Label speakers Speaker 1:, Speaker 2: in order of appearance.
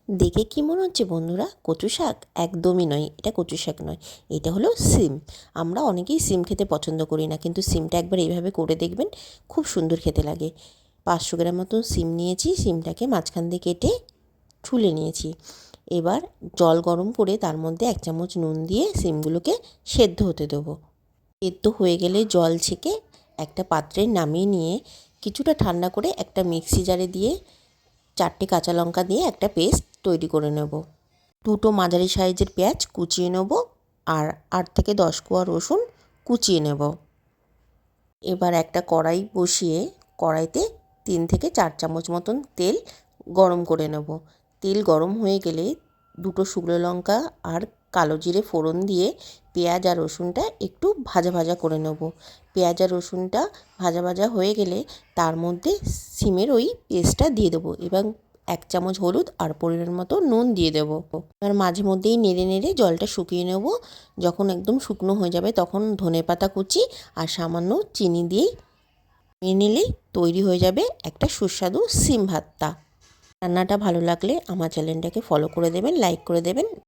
Speaker 1: দেখে কি মনে হচ্ছে বন্ধুরা কচু শাক? একদমই নয়, এটা কচু শাক নয়, এটা হলো সিম। আমরা অনেকেই সিম খেতে পছন্দ করি না, কিন্তু সিমটা একবার এইভাবে করে দেখবেন, খুব সুন্দর খেতে লাগে। 500 গ্রাম মতো সিম নিয়েছি, সিমটাকে মাঝখান দিয়ে কেটে ছুলে নিয়েছি। এবার জল গরম করে তার মধ্যে 1 চামচ নুন দিয়ে সিমগুলোকে সেদ্ধ হতে দেবো। সেদ্ধ হয়ে গেলে জল ছেঁকে একটা পাত্রে নামিয়ে নিয়ে কিছুটা ঠান্ডা করে একটা মিক্সি জারে দিয়ে 4টে কাঁচা লঙ্কা দিয়ে একটা পেস্ট তৈরি করে নেব। 2টো মাঝারি সাইজের পেঁয়াজ কুচিয়ে নেব, আর 8 থেকে 10 কোয়া রসুন কুচিয়ে নেব। এবার একটা কড়াই বসিয়ে কড়াইতে 3 থেকে 4 চামচ মতন তেল গরম করে নেব। তেল গরম হয়ে গেলে 2টো শুকনো লঙ্কা আর কালো জিরে ফোড়ন দিয়ে পেঁয়াজ আর রসুনটা একটু ভাজা ভাজা করে নেব। পেঁয়াজ আর রসুনটা ভাজা ভাজা হয়ে গেলে তার মধ্যে সিমের ওই পেস্টটা দিয়ে দেবো এবং 1 চামচ হলুদ আর পরিমাণ মতো নুন দিয়ে দেবো। এবার মাঝে মধ্যেই নেড়ে নেড়ে জলটা শুকিয়ে নেব। যখন একদম শুকনো হয়ে যাবে তখন ধনেপাতা কুচি আর সামান্য চিনি দিয়েই নিয়ে নিলেই তৈরি হয়ে যাবে একটা সুস্বাদু সিম ভর্তা। রান্নাটা ভালো লাগলে আমার চ্যানেলটাকে ফলো করে দেবেন, লাইক করে দেবেন।